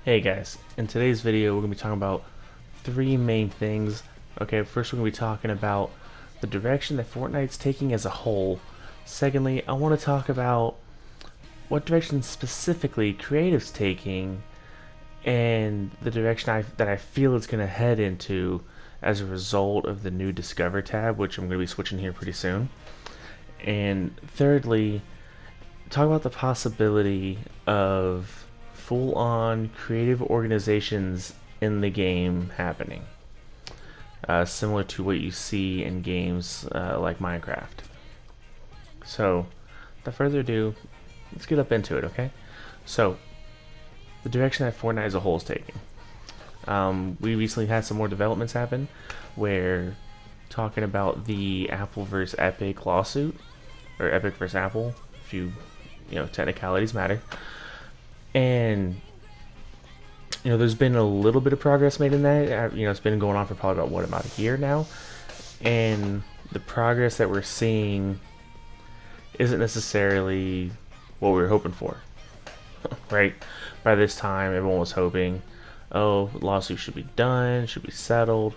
Hey guys, in today's video we're going to be talking about three main things. Okay, first we're going to be talking about the direction that Fortnite's taking as a whole. Secondly, I want to talk about what direction specifically Creative's taking and the direction that I feel it's going to head into as a result of the new Discover tab, which I'm going to be switching here pretty soon. And thirdly, talk about the possibility of full-on creative organizations in the game happening, similar to what you see in games like Minecraft. So, without further ado, let's get up into it, okay? So, the direction that Fortnite as a whole is taking. We recently had some more developments happen where talking about the Apple versus Epic lawsuit, or Epic versus Apple, if you know, technicalities matter. And there's been a little bit of progress made in that. It's been going on for probably about a year now, and the progress that we're seeing isn't necessarily what we were hoping for. Right? By this time, everyone was hoping, oh, the lawsuit should be done, should be settled.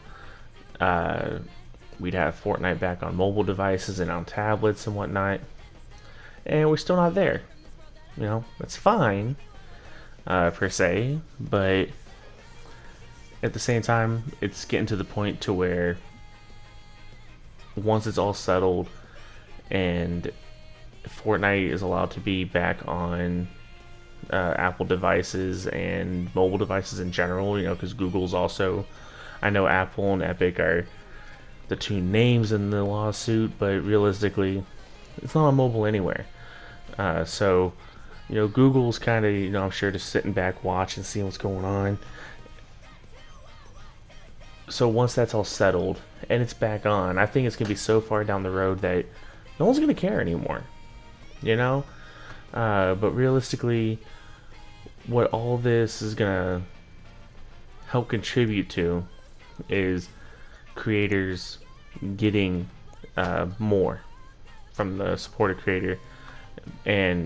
We'd have Fortnite back on mobile devices and on tablets and whatnot, and we're still not there. That's fine. Per se, but at the same time, it's getting to the point to where once it's all settled and Fortnite is allowed to be back on Apple devices and mobile devices in general, because Google's also, I know Apple and Epic are the two names in the lawsuit, but realistically, it's not on mobile anywhere. So Google's kind of, I'm sure just sitting back watching, seeing what's going on. So once that's all settled and it's back on, I think it's going to be so far down the road that no one's going to care anymore. But realistically, what all this is going to help contribute to is creators getting more from the supported creator, and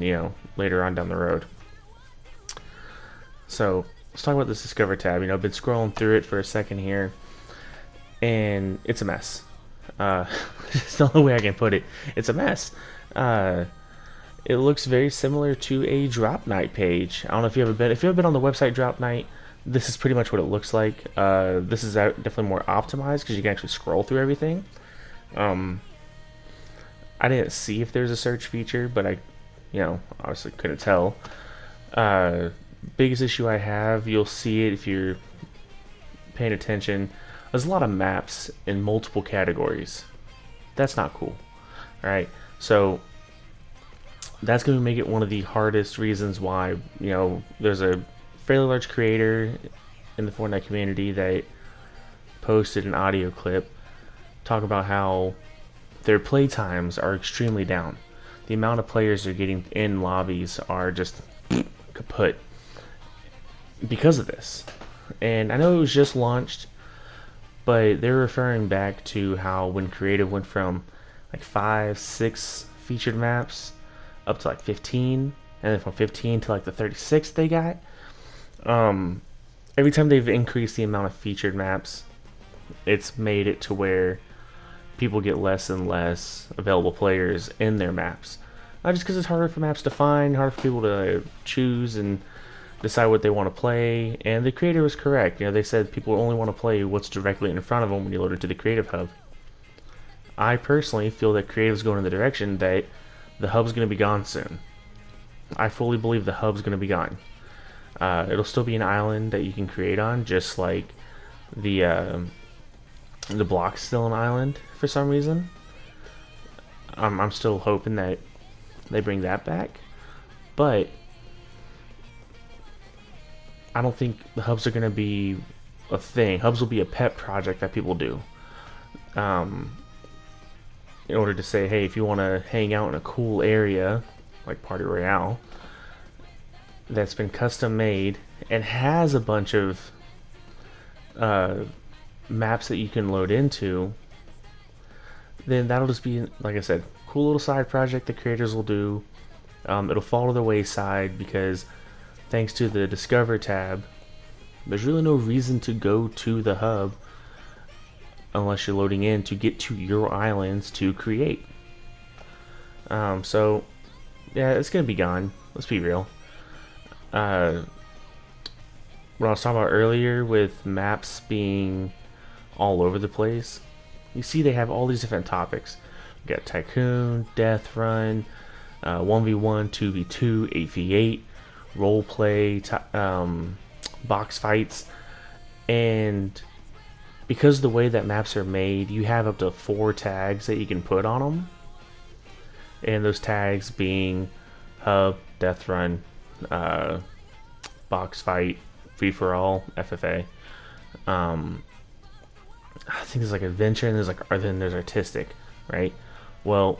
later on down the road. So let's talk about this Discover tab. I've been scrolling through it for a second here, and it's a mess. It's the only way I can put it. It's a mess. It looks very similar to a Drop Night page. I don't know if you ever been. If you've ever been on the website Drop Night, this is pretty much what it looks like. This is definitely more optimized because you can actually scroll through everything. I didn't see if there's a search feature, but I obviously couldn't tell. Biggest issue I have, you'll see it if you're paying attention, there's a lot of maps in multiple categories. That's not cool. Alright, so that's going to make it one of the hardest reasons why, there's a fairly large creator in the Fortnite community that posted an audio clip talking about how their play times are extremely down. The amount of players they're getting in lobbies are just kaput because of this. And I know it was just launched, but they're referring back to how when Creative went from like 5, 6 featured maps up to like 15, and then from 15 to like the 36 they got. Every time they've increased the amount of featured maps, it's made it to where people get less and less available players in their maps. Not just because it's harder for maps to find, harder for people to choose and decide what they want to play. And the creator was correct. They said people only want to play what's directly in front of them when you load it to the Creative Hub. I personally feel that Creative's going in the direction that the hub's going to be gone soon. I fully believe the hub's going to be gone. It'll still be an island that you can create on, just like the block's still an island for some reason. I'm still hoping that they bring that back, but I don't think the hubs are going to be a thing. Hubs will be a pet project that people do in order to say, hey, if you want to hang out in a cool area like Party Royale that's been custom made and has a bunch of maps that you can load into, then that'll just be, like I said, cool little side project the creators will do. It'll fall to the wayside because thanks to the Discover tab, There's really no reason to go to the hub unless you're loading in to get to your islands to create. So yeah, it's gonna be gone. Let's be real. What I was talking about earlier with maps being all over the place, you see they have all these different topics. You got Tycoon, Death Run, 1v1, 2v2, 8v8, roleplay, box fights, and because of the way that maps are made, you have up to 4 tags that you can put on them, and those tags being hub, death run, box fight, free for all, FFA. I think there's like adventure and then there's artistic, right? Well,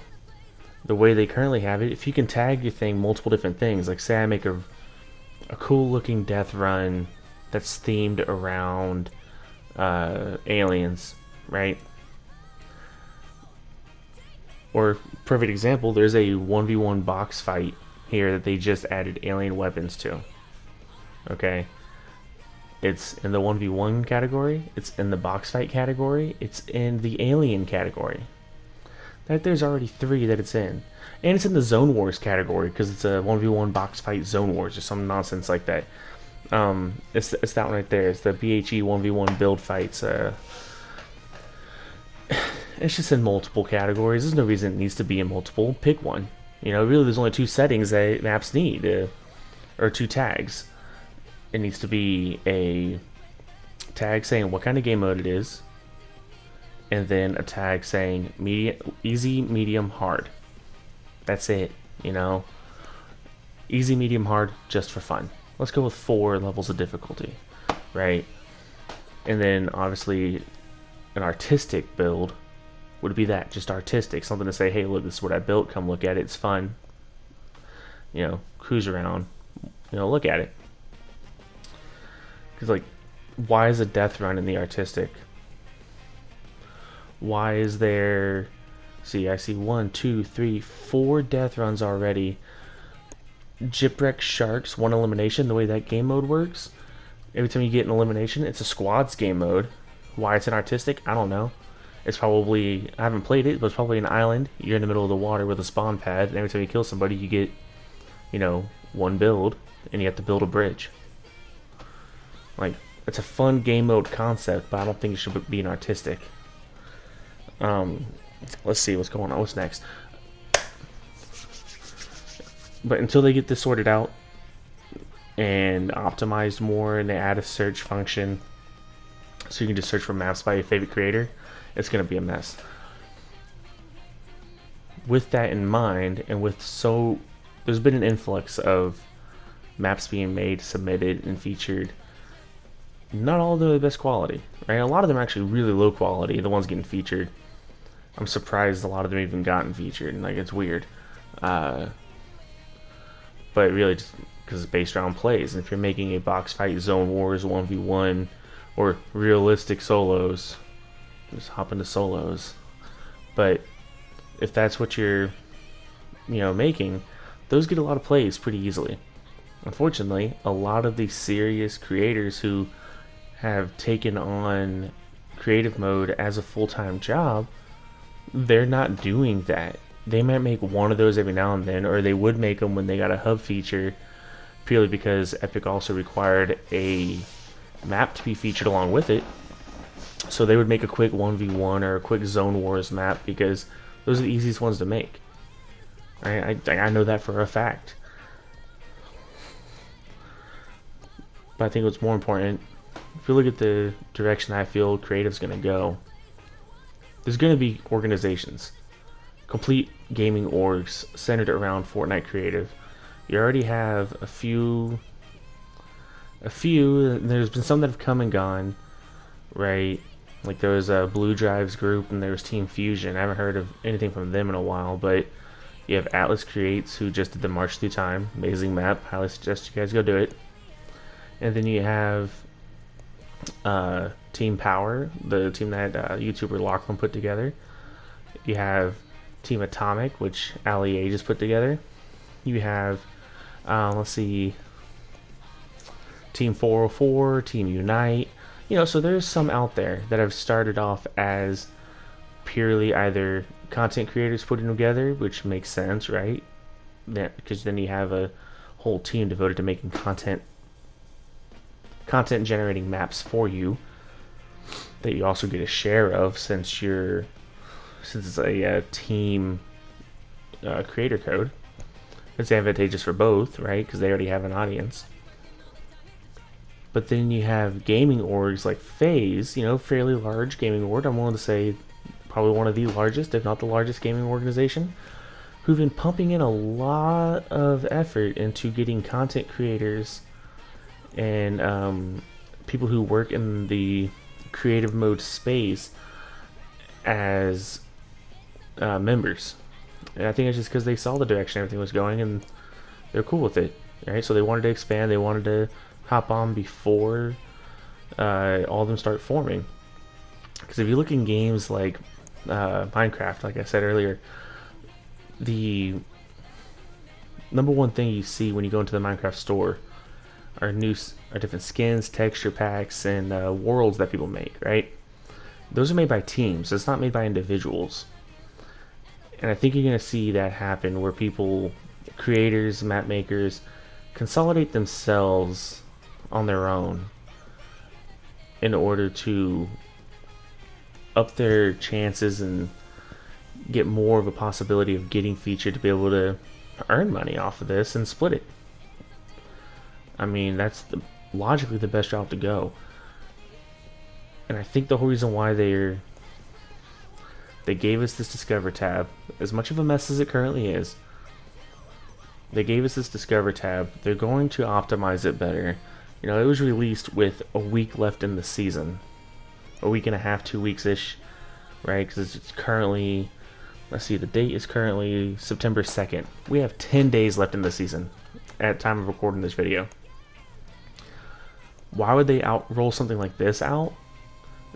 the way they currently have it, if you can tag your thing multiple different things, like say I make a cool looking death run that's themed around aliens, right? Or perfect example, there's a 1v1 box fight here that they just added alien weapons to. Okay, it's in the 1v1 category, it's in the box fight category, it's in the alien category. There's already 3 that it's in. And it's in the Zone Wars category because it's a 1v1 box fight Zone Wars or some nonsense like that. It's that one right there. It's the BHE 1v1 build fights. It's just in multiple categories. There's no reason it needs to be in multiple. Pick one. You know, really, there's only 2 settings that maps need, or 2 tags. It needs to be a tag saying what kind of game mode it is, and then a tag saying easy, medium, hard. That's it. You know, easy, medium, hard, just for fun. Let's go with 4 levels of difficulty, right? And then obviously an artistic build would be that, just artistic, something to say, hey, look, this is what I built, come look at it, it's fun. You know, cruise around, you know, look at it. Because, like, why is a death run in the artistic? Why is there, see, I see 1, 2, 3, 4 death runs already. Shipwreck Sharks, 1 elimination, the way that game mode works. Every time you get an elimination, it's a squads game mode. Why it's an artistic, I don't know. It's probably, I haven't played it, but it's probably an island. You're in the middle of the water with a spawn pad, and every time you kill somebody, you get, you know, 1 build, and you have to build a bridge. Like, it's a fun game mode concept, but I don't think it should be an artistic. Let's see what's going on. What's next? But until they get this sorted out and optimized more, and they add a search function so you can just search for maps by your favorite creator, it's going to be a mess. With that in mind, and there's been an influx of maps being made, submitted, and featured. Not all of them are the best quality, right? A lot of them are actually really low quality, the ones getting featured. I'm surprised a lot of them even gotten featured, and like, it's weird. But really, just because it's based around plays, and if you're making a box fight Zone Wars 1v1 or realistic solos, just hop into solos. But if that's what you're, you know, making, those get a lot of plays pretty easily. Unfortunately, a lot of the serious creators who have taken on creative mode as a full-time job, they're not doing that. They might make one of those every now and then, or they would make them when they got a hub feature, purely because Epic also required a map to be featured along with it. So they would make a quick 1v1 or a quick Zone Wars map because those are the easiest ones to make. I know that for a fact. But I think what's more important, if you look at the direction I feel creative's going to go, there's going to be organizations, complete gaming orgs centered around Fortnite creative. You already have a few, there's been some that have come and gone, right? Like there was a Blue Drives group and there was Team Fusion. I haven't heard of anything from them in a while, but you have Atlas Creates, who just did the March Through Time. Amazing map. Highly suggest you guys go do it. And then you have Team Power, the team that YouTuber Lachlan put together. You have Team Atomic, which Ali A just put together. You have, let's see, Team 404, Team Unite. So there's some out there that have started off as purely either content creators putting together, which makes sense, right? Because then you have a whole team devoted to making content generating maps for you that you also get a share of since it's a team creator code. It's advantageous for both, right? Because they already have an audience. But then you have gaming orgs like FaZe, fairly large gaming org. I'm willing to say probably one of the largest, if not the largest gaming organization, who've been pumping in a lot of effort into getting content creators and people who work in the creative mode space as members. And I think it's just because they saw the direction everything was going and they're cool with it, right? So they wanted to expand, they wanted to hop on before all of them start forming. Because if you look in games like Minecraft, like I said earlier, the number one thing you see when you go into the Minecraft store are different skins, texture packs, and worlds that people make, right? Those are made by teams. It's not made by individuals. And I think you're going to see that happen where creators, map makers, consolidate themselves on their own in order to up their chances and get more of a possibility of getting featured to be able to earn money off of this and split it. I mean, that's logically the best route to go. And I think the whole reason why they gave us this Discover tab, as much of a mess as it currently is, they gave us this Discover tab. They're going to optimize it better. It was released with a week left in the season. A week and a half, 2 weeks-ish, right? Because it's currently, let's see, the date is currently September 2nd. We have 10 days left in the season at time of recording this video. Why would they roll something like this out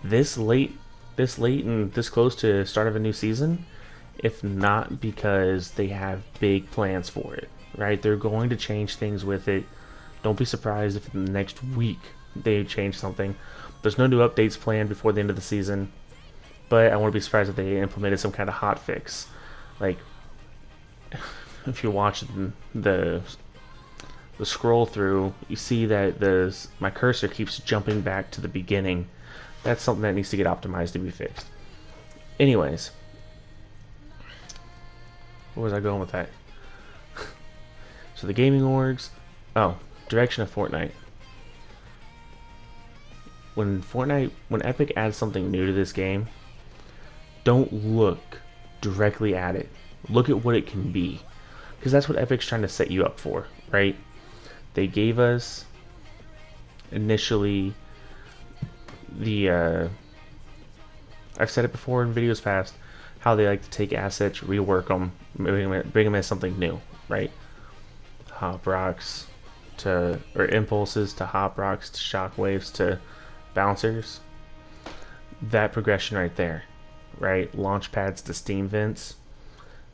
this late and this close to the start of a new season? If not because they have big plans for it, right? They're going to change things with it. Don't be surprised if in the next week they change something. There's no new updates planned before the end of the season, but I wouldn't be surprised if they implemented some kind of hot fix. Like, if you watch the scroll through, you see that my cursor keeps jumping back to the beginning. That's something that needs to get optimized to be fixed. Anyways, where was I going with that? So the gaming orgs. Oh, direction of Fortnite. When Epic adds something new to this game, don't look directly at it. Look at what it can be. Because that's what Epic's trying to set you up for, right? They gave us initially I've said it before in videos past, how they like to take assets, rework them, bring them as something new, right? Hop rocks or impulses to hop rocks to shockwaves to bouncers. That progression right there, right? Launch pads to steam vents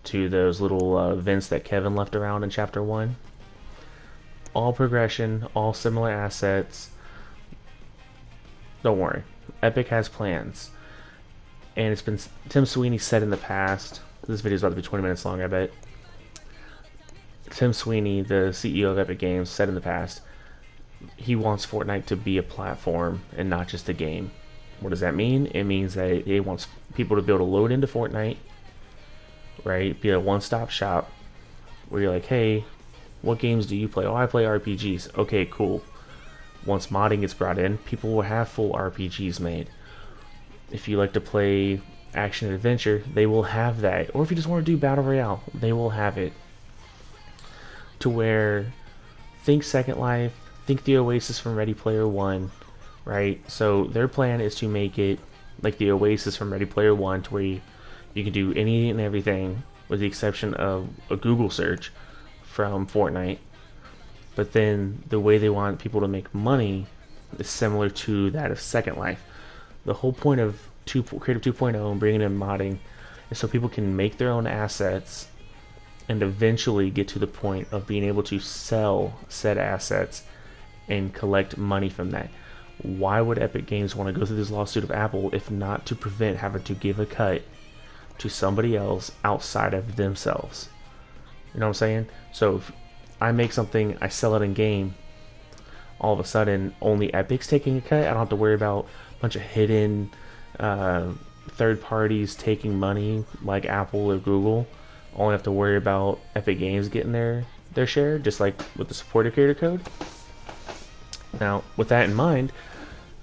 to those little vents that Kevin left around in Chapter 1. All progression, all similar assets. Don't worry. Epic has plans. And it's been Tim Sweeney said in the past, this video is about to be 20 minutes long, I bet. Tim Sweeney, the CEO of Epic Games, said in the past he wants Fortnite to be a platform and not just a game. What does that mean? It means that he wants people to be able to load into Fortnite, right? Be a one-stop shop where you're like, hey, what games do you play? Oh, I play RPGs. Okay, cool. Once modding gets brought in, people will have full RPGs made. If you like to play action and adventure, they will have that. Or if you just want to do Battle Royale, they will have it. To where, think Second Life, think the Oasis from Ready Player One, right? So their plan is to make it like the Oasis from Ready Player One, to where you can do any and everything with the exception of a Google search from Fortnite. But then the way they want people to make money is similar to that of Second Life. The whole point of Creative 2.0 and bringing in modding is so people can make their own assets and eventually get to the point of being able to sell said assets and collect money from that. Why would Epic Games want to go through this lawsuit of Apple if not to prevent having to give a cut to somebody else outside of themselves? You know what I'm saying? So if I make something, I sell it in game, all of a sudden only Epic's taking a cut. I don't have to worry about a bunch of hidden third parties taking money like Apple or Google. Only have to worry about Epic Games getting their share, just like with the supporter creator code. Now, with that in mind,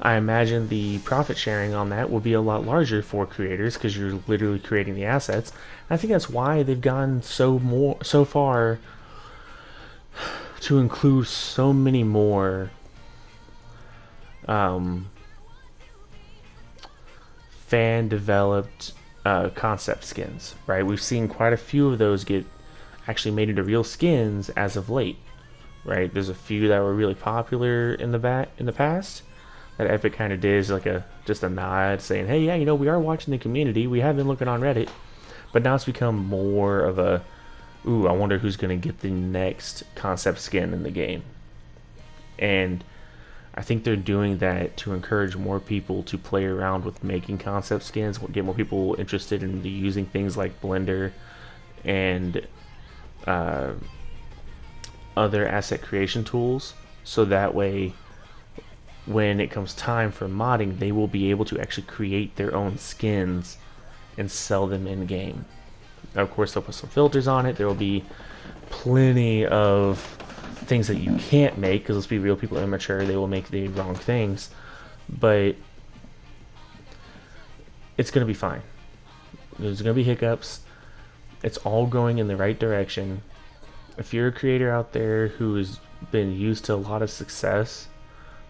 I imagine the profit sharing on that will be a lot larger for creators because you're literally creating the assets. And I think that's why they've gone so far to include so many more fan developed concept skins, right? We've seen quite a few of those get actually made into real skins as of late, right? There's a few that were really popular in the past that Epic kind of did as like just a nod saying, hey, yeah, you know, we are watching the community, we have been looking on Reddit, but now it's become more of a, ooh, I wonder who's going to get the next concept skin in the game. And I think they're doing that to encourage more people to play around with making concept skins, get more people interested in using things like Blender and other asset creation tools, so that way when it comes time for modding, they will be able to actually create their own skins and sell them in game. Now, of course, they'll put some filters on it. There will be plenty of things that you can't make, because let's be real, people are immature, they will make the wrong things, but it's going to be fine. There's going to be hiccups. It's all going in the right direction. If you're a creator out there who has been used to a lot of success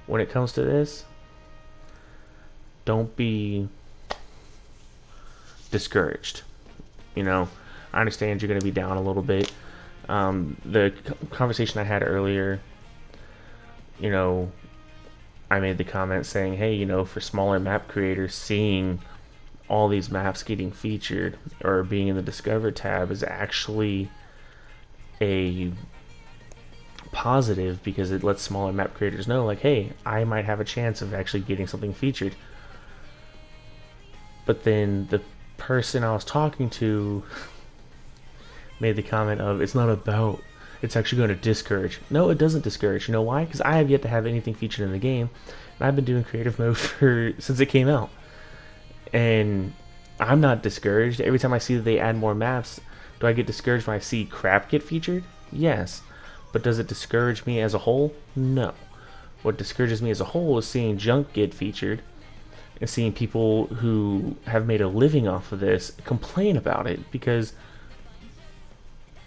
when it comes to this, don't be discouraged. You know, I understand you're going to be down a little bit. The conversation I had earlier, you know, I made the comment saying, hey, you know, for smaller map creators, seeing all these maps getting featured or being in the Discover tab is actually a positive, because it lets smaller map creators know, like, hey, I might have a chance of actually getting something featured. But then the person I was talking to made the comment of, it's not about, it's actually going to discourage. No, it doesn't discourage. You know why? Because I have yet to have anything featured in the game, and I've been doing creative mode since it came out, and I'm not discouraged. Every time I see that they add more maps, do I get discouraged when I see crap get featured? Yes. But does it discourage me as a whole? No. What discourages me as a whole is seeing junk get featured and seeing people who have made a living off of this complain about it because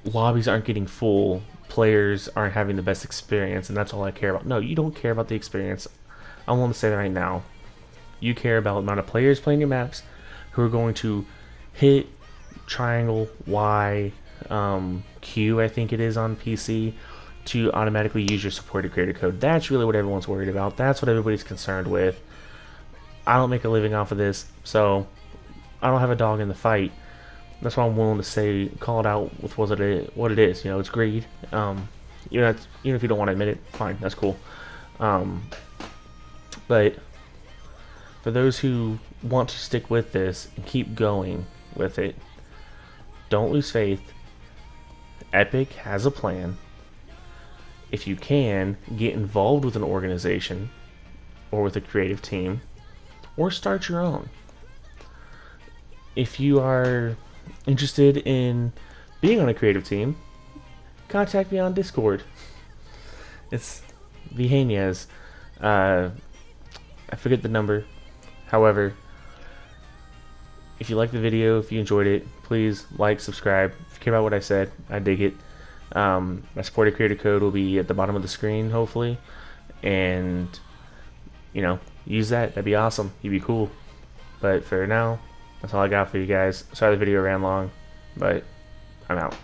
lobbies aren't getting full, players aren't having the best experience, and that's all I care about. No, you don't care about the experience. I want to say that right now. You care about the amount of players playing your maps who are going to hit triangle, Y, Q, I think it is on PC, to automatically use your supported creator code. That's really what everyone's worried about. That's what everybody's concerned with. I don't make a living off of this, so I don't have a dog in the fight. That's why I'm willing to say, call it out with what it is. You know, it's greed. Even if you don't want to admit it, fine, that's cool. But for those who want to stick with this and keep going with it, don't lose faith. Epic has a plan. If you can, get involved with an organization or with a creative team, or start your own. If you are interested in being on a creative team, contact me on Discord. It's Vihenez. I forget the number. However, if you liked the video, if you enjoyed it, please like, subscribe. If you care about what I said, I dig it. My supported creator code will be at the bottom of the screen, hopefully. And, you know, use that. That'd be awesome. You'd be cool. But for now, that's all I got for you guys. Sorry the video ran long, but I'm out.